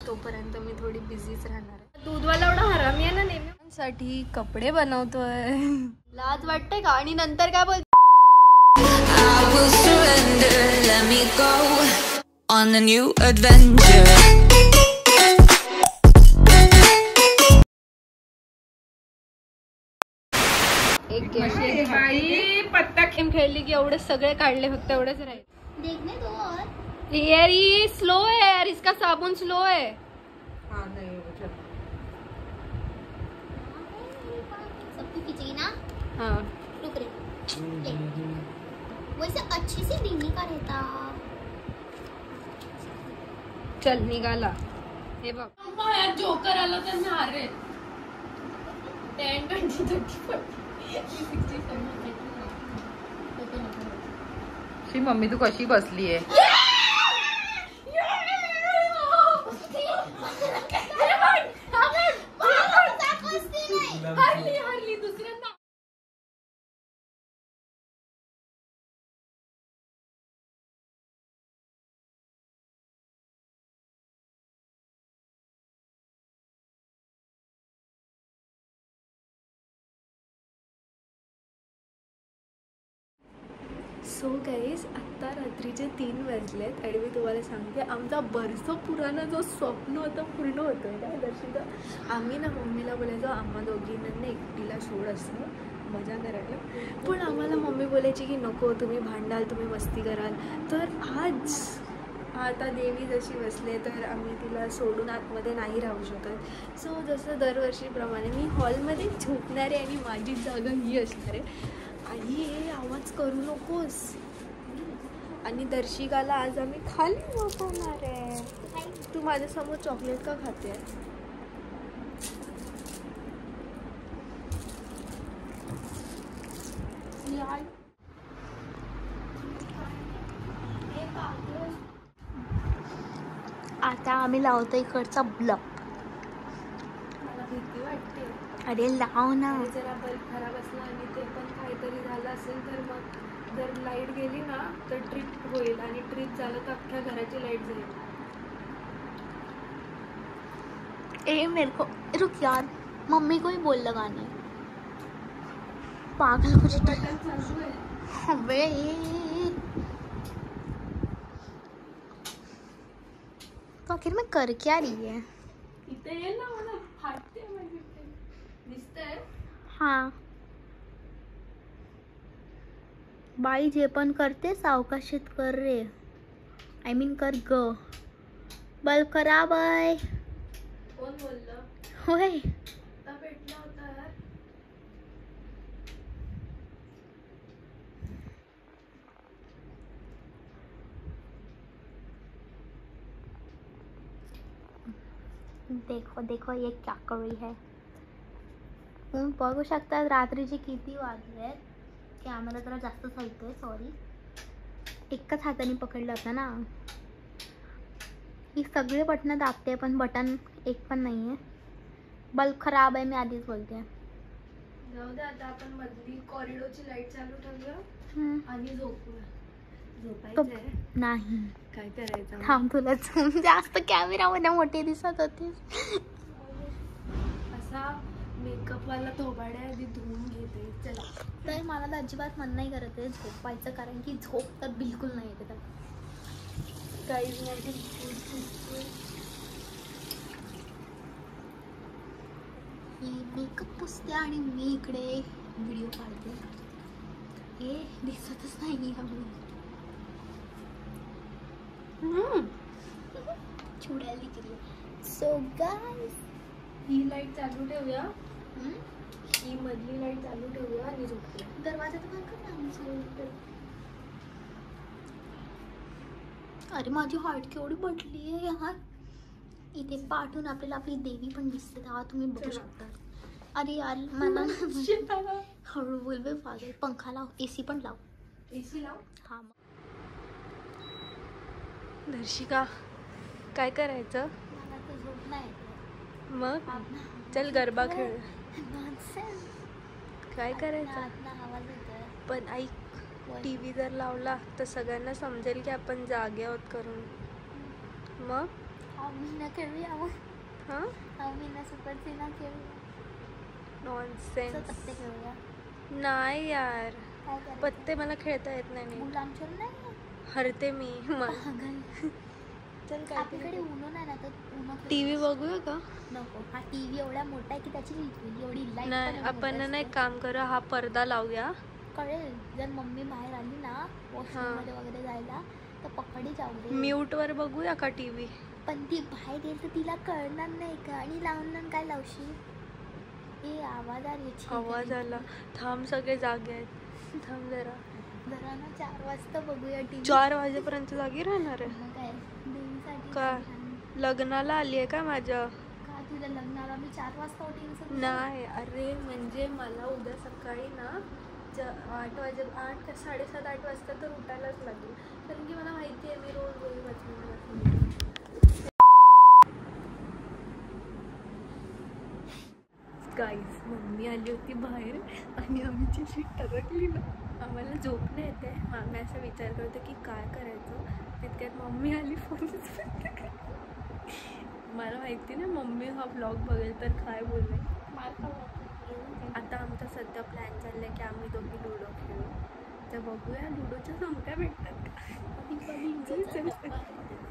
तोपर्यंत मी थोडी बिझीच राहणार आहे. दूधवाला एवढा हरामी आहे ना नेहमी. साठी कपडे बनवतोय. लाज वाटते का? आणि नंतर काय बोल on a new adventure. एक बाई पत्ता गेम खेळली की एवढे सगळे काढले, फक्त एवढेच राहील. देखने दो और यार ये स्लो है यार, इसका साबुन स्लो है. हाँ नहीं सब तू खींचेगी ना. हाँ रुक रे. वैसे अच्छे से नहीं का रहता. चल निघाला. हे बघ यार जोकर आला तर मार रे. 10 20 30 शी मम्मी तू कशी बसली आहे. हरली दुसऱ्यांदा. सो गाईज आत्ता रात्रीचे 3 वाजलेत आणि मी तुम्हाला सांगते आमचा बरसो पुराणा जो स्वप्न होतं पूर्ण होतोय ना दर्शिका. आम्ही ना मम्मीला बोलायचो आम्हा दोघींना एकटीला सोड असं मजा करायला, पण आम्हाला मम्मी बोलायची की नको तुम्ही भांडाल, तुम्ही मस्ती कराल. तर आज आता देवी जशी बसले तर आम्ही तिला सोडून आतमध्ये नाही राहू शकत. सो जसं दरवर्षीप्रमाणे मी हॉलमध्ये झोपणार आहे आणि माझी जागा ही असणार आहे. आई आवाज करू नकोस. आणि दर्शिकाला आज आम्ही खाली बसवणार आहे. तू माझ्यासमोर चॉकलेट का खाते? आता आम्ही लावतो इकडचा ब्लॉक. मला भीती वाटते. अरे लाव ना. जरा बल्ब खराब असला आणि ते पण काहीतरी झालं असेल तर मग जर लाईट गेली ना तर ट्रिप होईल, आणि ट्रिप झालं तर अख्ख्या घराची लाईट जाईल. ए मेरे को रुक यार, मम्मी को ही बोल लगाने. पागल कुछ बटन चालू आहे. अबे तो आखिर में कर क्या रही है? इथे ये ना, मला फाटते माझी. दिसतंय? हाँ बाई जे पण करते सावकाशीत कर रे. आय मीन कर ग. बल्ब खराब आहे. कोण बोललं? होय आता भेटला होता यार. देखो देखो ये क्या कर रही है. तुम्ही बघू शकता रात्रीचे किती वाजले आहेत. कॅमेरा जरा जास्त चालतोय, सॉरी. एकच हाताने पकडलं होतं ना. ही सगळे बटणं दाबते पण बटन एक पण नाही आहे. बल्ब खराब आहे, मी आधीच बोलते. जाऊ दे आता आपण मधली कॉरिडोरची लाईट चालू ठेवूया आणि झोपूया. झोपायचंय नाही. काय करायचं? थांब तुला जास्त कॅमेरामध्ये मोठी दिसत होती. असा मेकअपवाला थोबाड्या आधी धुवून घेते. चला. तर मला तर अजिबात मन नाही करत आहे झोपायचं, कारण की झोप तर बिलकुल नाही येते. काहीच नाही. ही मेकअप पुसते आणि मी इकडे व्हिडिओ काढते. हे दिसतच नाही चुडाली केली. सो गाईस ही लाईट चालू ठेवूया. ही मधली लाईट चालू ठेवूया आणि झोपूया. दरवाजा तर बंद कर ना. अरे माझी हार्ट केवढी पडली आहे यार. इथे पाठवून आपल्याला आपली देवी पण दिसते, तेव्हा तुम्ही बघू शकता. अरे यार मला हळू बोलवे पागल. पंखा लाव, एसी पण लाव. एसी लाव. हा दर्शिका काय करायचं? मला तर झोप नाही. मग चल गरबा खेळ. काय करायचं? आवाज येतोय. पण ऐक, टीव्ही जर लावला तर सगळ्यांना समजेल की आपण जागे आहोत करून. मग आम्ही ना खेळूया मग. हां आम्ही ना सुपरचे ना खेळूया. नॉनसेन्स. पत्ते खेळूया. नाही यार, काय करायचं? पत्ते मला खेळता येत नाही नीट. मुलांच्या नाही हरते मी मग. पागल. चल आपल्याकडे काय उनो नाही ना तर उनो टीव्ही बघूया का? नको. हा टीव्ही एवढा मोठा आहे की त्याची एवढी लाईट नाही, आपण ना एक काम करू, हा पडदा लावूया. कळेल. जर मम्मी बाहेर आली ना वॉशरूममध्ये वगैरे जायला तर पकडी जाऊ दे. म्यूट वर बघूया का टीव्ही? पण ती बाहेर येईल तर तिला कळणार नाही का? आणि लावून काय लावशील? ए आवाज आवाज आला. थांब, सगळे जागे आहेत. थांब जरा ना 4 वाजता बघूया टीव्ही. 4 वाजेपर्यंत जागी राहणार आहे. मग काय देवीसाठी का? लग्नाला आली आहे का माझ्या? का तुझ्या लग्नाला मी 4 वाजता उठीन? नाही, अरे म्हणजे मला उद्या सकाळी ना 8 का 7:30 8 वाजता तर उठायलाच लागेल, कारण की मला माहिती आहे मी रोज वही वाचून. गाईज, मम्मी आली होती बाहेर आणि आमची अशी टरकली ना, आम्हाला झोप नाही येते. आम्ही असा विचार करतो की काय करायचं, तितक्यात मम्मी आली. फोनच बंद केला. मला माहिती नाही मम्मी हा व्लॉग बघेल तर काय बोलेल. आता आमचा सध्या प्लॅन चालला आहे की आम्ही दोघी लुडो खेळू. तर बघूया लुडोच्या चमक्या भेटतात का.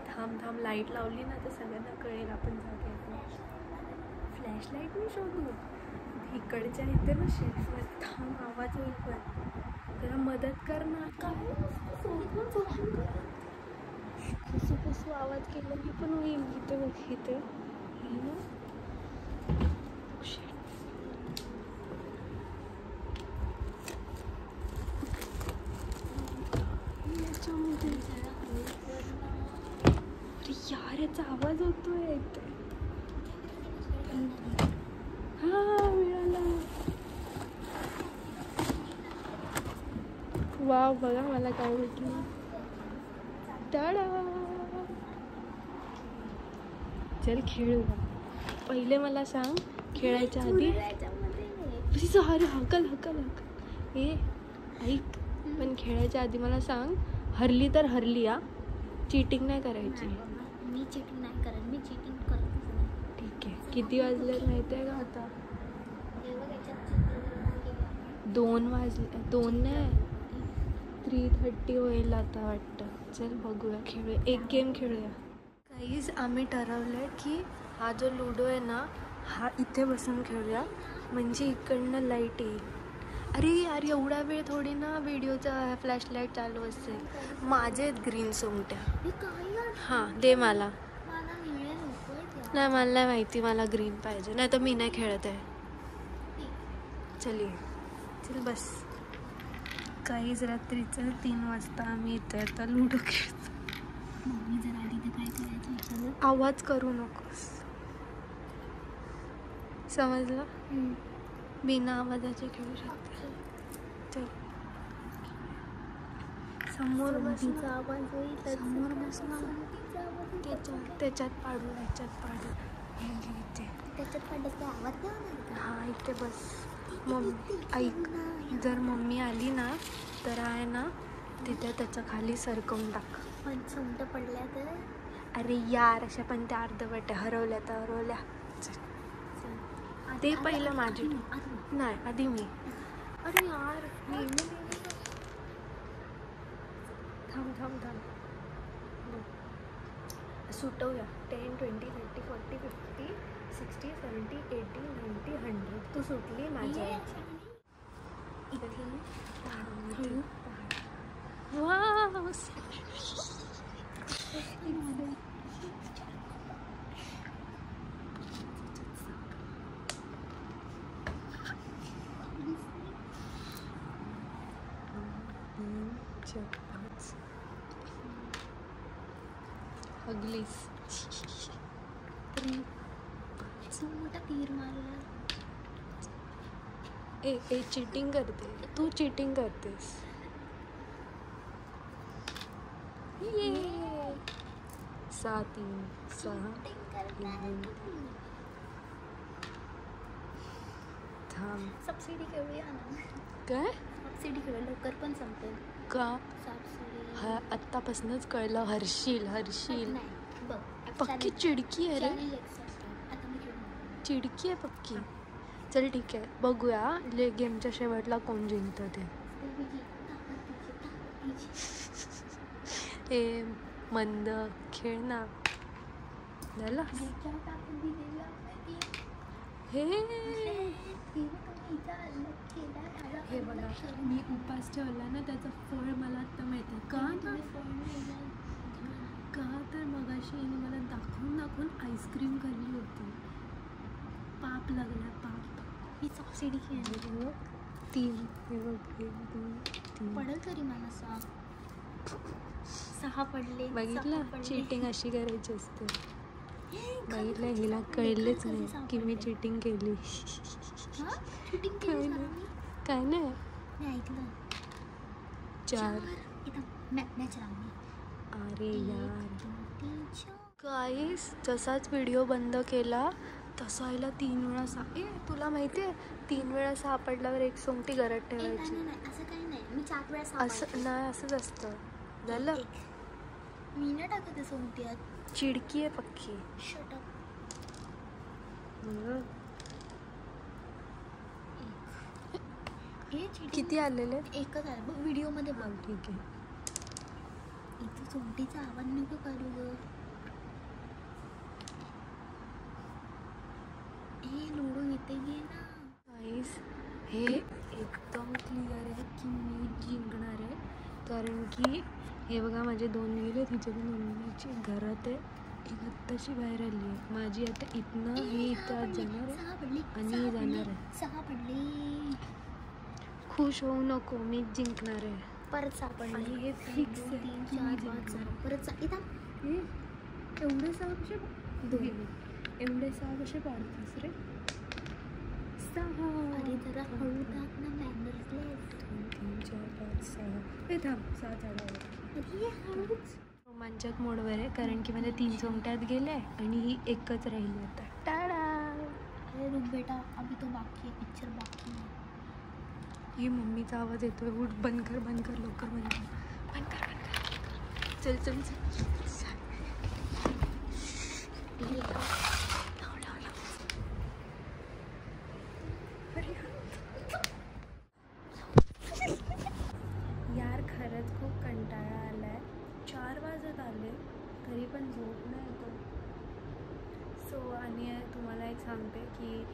थांब लाईट लावली ना तर सगळ्यांना कळेल आपण जागे. फ्लॅश लाईट मी शोधू इकडच्या इथे ना शेल्फवर. थांब, आवाज होईल पण जरा मदत कर ना. काय कसू आवाज केला की पण होईल. इथे बघ, इथे अरे यार, याचा आवाज होतोय. हा मिळाला. वाव, बघा मला काय भेटलं. टाडा. चल खेळूया. पहिले मला सांग, खेळायच्या आधी अरे हकल ए ऐक, पण खेळायच्या आधी मला सांग, हरली तर हरली हा, चीटिंग नाही करायची. मी चीटिंग नाही करत. मी चीटिंग करतच नाही. ठीक आहे. किती वाजले माहिती आहे का आता? 2 वाजले. 2 नाही, 3:30 होईल आता वाटतं. चल बघूया, खेळूया. एक गेम खेळूया. काहीच आम्ही ठरवलं की हा जो लुडो आहे ना, हा इथे बसून खेळूया, म्हणजे इकडनं लाईट येईल. अरे यार, एवढा वेळ थोडी ना व्हिडिओचा फ्लॅशलाईट चालू असेल. माझे ग्रीन सोंगट्या. हां, दे मला. नाही, मला नाही माहिती, मला ग्रीन पाहिजे, नाही तर मी नाही खेळत आहे. चल बस. काहीच रात्रीचं 3 वाजता आम्ही इथे आता लुडो खेळतो. मम्मी जर आली तर काय करायचं? आवाज करू नकोस, समजलं? बिना आवाजाचे खेळू शकते. चल समोर बस. आवाज होईल. समोर बस ना. त्याच्यात पाडू इथे. त्याच्यात पडलं काय आवाज नाही होणार का? हां, इथे बस. मम्मी ऐक, जर मम्मी आली ना तर आहे ना तिथे त्याच्या खाली सरकवून टाक. पण सोंगट पडल्या तर? अरे यार, अशा पण त्या अर्धवट हरवल्या तर हरवल्या. ते पहिलं माझी नाही, आधी मी. अरे यार, थांब सुटवूया. 10, 20, 30, 40, 50, 60, 70, 80, 90, 100. तू सुटली माझ्या. वाव. हगलीस. मोठा तीर मारला. ए चीटिंग करते तू, चीटिंग करतेस. 6, 3, 6. थांब. सबसिडी खेळूया ना. काय? सबसिडी खेळूया, लवकर पण संपेल. का? सबसिडी हा, आत्तापासूनच कळलं. हरशील नाही बघ. पक्की चिडकी आहे रे, Channel accept. आता मी खेळू. चिडकी आहे पक्की. चल ठीक आहे, बघूया गेमच्या शेवटला कोण जिंकतं ते. देवीची ताकद तिची. ए मंद खेळ ना. झालं देवीच्या ताकद दिलेला आहे. हे देवी तुम्ही हिचा अलग केला. हे बघा, मी उपास ठेवला ना, त्याचं फळ मला आता माहिती आहे. का ना, का तर मगाशी हिने मला दाखवून दाखवून आईस्क्रीम खाल्ली होती. पाप लागला, पाप. ही सबसिडी खेळली. 3 हे बघ, 1 2 3. पडेल तरी मला 6 पडले. बघितलं, 6 पडले. चिटिंग अशी करायची असते. बघितलं, हिला कळलेच नाही की मी चिटिंग केली. हा? Cheating काय केली नाही. का मी? काय नाही. मी ऐकलं. 4. इथं मॅच राहून. अरे यार, 1 2 3 4. गाईस जसाच व्हिडिओ बंद केला तसा हिला 3 वेळा तुला माहिती आहे, 3 वेळा सापडल्यावर एक सोंगटी घरात ठेवायची. नाही असं काही नाही. मी 4 वेळा असं सापडले. नाही, असंच असतं. झालं, मी नाही टाकत सोंगट्यात. चिडकी आहे पक्की. Shut up. हे cheating. किती आलेले? एकच आहे बघ व्हिडिओमध्ये बघ. ठीक आहे. इथं सोंगटीचा आवाज नको करू ग. हे लुडो इथे घे ना. गाईस हे एकदम क्लिअर आहे की मी जिंकणार आहे, कारण की हे बघा, माझे 2 गेले. तिच्या मम्मीची घरात आहे, एक आत्ताशी बाहेर आली आहे. माझी आता इथनं हे इथं आज जाणार आहे 6 पडली. आणि ही जाणार आहे. 6 पडली. खुश होऊ नको, मी जिंकणार आहे. परत सापडली. आणि हे fix आहे 3 की 4 मी 5 जिंकणार. 6 परत इथं हे एवढे 6 कसे एवढे 6 कसे पाडतेस रे? 6. अरे जरा हळू टाक ना. मॅनर्सलेस. 2 3 4 5 6. हे थांब, 6 झाडावर. अरे हळूच. रोमांचक मोडवर आहे, कारण की माझ्या 3 सोंगट्यात गेल्या आणि ही एकच राहिली आता. टाडा. अरे रुक बेटा, अभी तो बाकी आहे. पिक्चर बाकी आहे. ही मम्मीचा आवाज येतोय. उठ, बंद कर, बंद कर, लवकर बंद कर, बंद कर, बंद कर. चल चल चल. यार खरंच खूप कंटाळा आलाय. 4 वाजत आले तरी पण झोप नाही येतो. सो आणि तुम्हाला एक सांगते की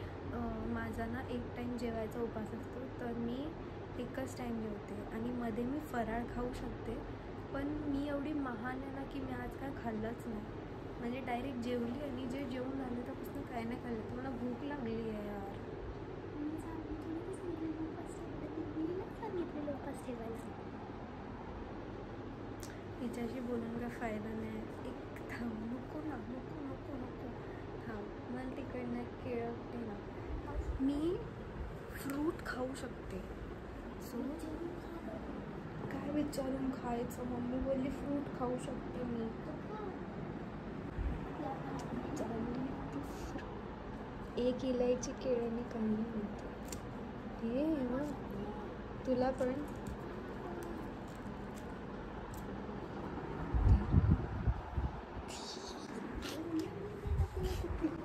माझा ना एक टाईम जेवायचा उपास असतो, तर मी एकच टाईम जेवते आणि मध्ये मी फराळ खाऊ शकते. पण मी एवढी महान आहे ना की मी आज काय खाल्लंच नाही. म्हणजे डायरेक्ट जेवली आणि जे जेवून झालं त्यापासून काय नाही खाल्लं. तर मला भूक लागली आहे यार. हिच्याशी बोलून काय फायदा नाही. एक थांब, नको ना, नको नको नको थांब. मला तिकडनं केळं ना, मी फ्रूट खाऊ शकते. सो काय विचारून खायचं? मम्मी बोलली फ्रूट खाऊ शकते मी. एक इलायची केळ्याने कमी होते. हे ना तुला पण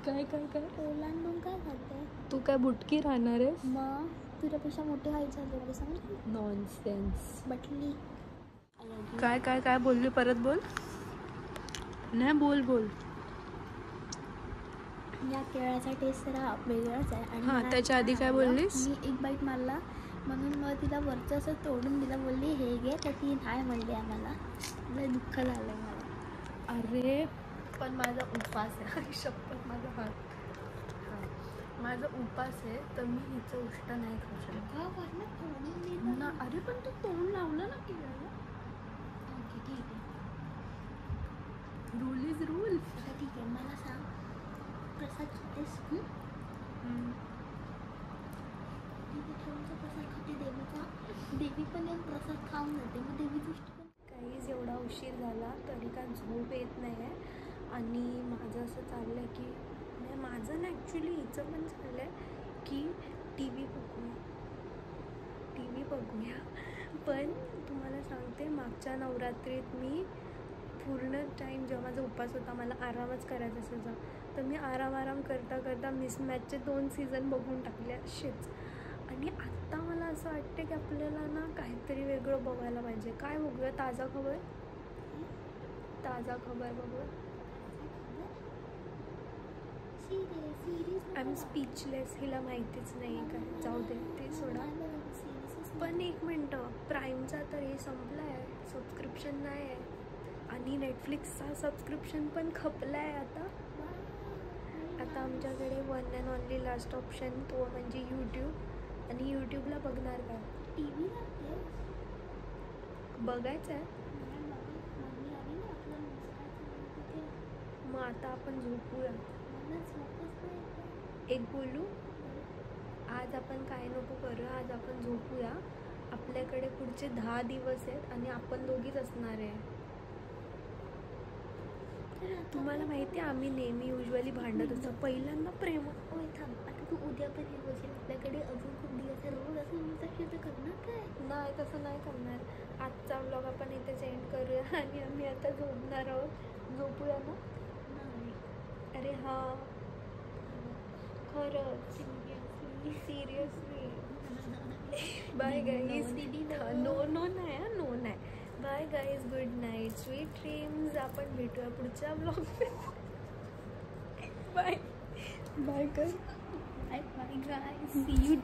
काय काय काय ओलांडून काय करते? तू काय बुटकी राहणार आहेस? मग तुझ्यापेक्षा मोठे व्हायचं आहे समज. नॉनसेन्स. बटली. काय काय काय बोलली? परत बोल. नाही, बोल बोल. या केळ्याचा टेस्ट जरा वेगळाच आहे. आणि हां, मला त्याच्या आधी काय बोललीस? मी एक बाईट मारला म्हणून मग तिला वरचं असं तोडून दिला. बोलली हे घे, तर ती नाही म्हणली आम्हाला. लय दुःख झालं मला. अरे पण माझा उपास आहे. शपथ माझा हात. माझा उपास आहे, तर मी हिचं उष्ट नाही खाऊ शकत ना. अरे पण तू तोंड लावलं ना केळ्याला. ठीक आहे. Rule is rule. ठीक आहे. मला सांग, प्रसाद खातेस? देवीचा प्रसाद खाते. देवी पण एक प्रसाद खाऊन जाते. मग देवी दृष्टी पण काहीच एवढा उशीर झाला तरी काय झोप येत नाही आहे. आणि माझं असं चाललं आहे की नाही, माझं ना ॲक्च्युली हिचं पण चाललं आहे की टी व्ही बघूया. पण तुम्हाला सांगते, मागच्या नवरात्रीत मी पूर्ण टाईम जेव्हा माझा उपवास होता मला आरामच करायचा असायचा, तर मी आराम करता करता मिसमॅचचे 2 सीझन बघून टाकले असेच. आणि आत्ता मला असं वाटतं की आपल्याला ना काहीतरी वेगळं बघायला पाहिजे. काय बघूया? ताजा खबर बघूया. I am speechless. हिला माहितीच नाही काय, जाऊ दे ते सोडा. पण एक मिनटं, प्राईमचा तर हे संपला आहे, सबस्क्रिप्शन नाही आहे. आणि नेटफ्लिक्सचा सबस्क्रिप्शन पण खपला आहे आता आमच्याकडे one and only last option तो म्हणजे यूट्यूब. आणि यूट्यूबला बघणार काय? TV बघायचं आहे. मग आता आपण झोपूया. एक बोलू, आज आपण काय नको करूया, आज आपण झोपूया. आपल्याकडे पुढचे 10 दिवस आहेत आणि आपण दोघीच असणार आहे. तुम्हाला माहिती आहे आम्ही नेहमी युजली भांडत असतो. पहिल्यांदा प्रेम थांब, आता तू उद्या पण हे बोलशील आपल्याकडे अजून खूप दिवस रोज असं करणार काय? नाही, तसं नाही करणार. आजचा व्लॉग आपण इथेच एंड करूया आणि आम्ही आता झोपणार आहोत. झोपूया ना? अरे हां, खरंच सिरियसली. Bye guys. नो नाही. Bye guys, good night, sweet dreams. आपण भेटूया पुढच्या व्लॉगमध्ये. बाय कर. Bye guys. See you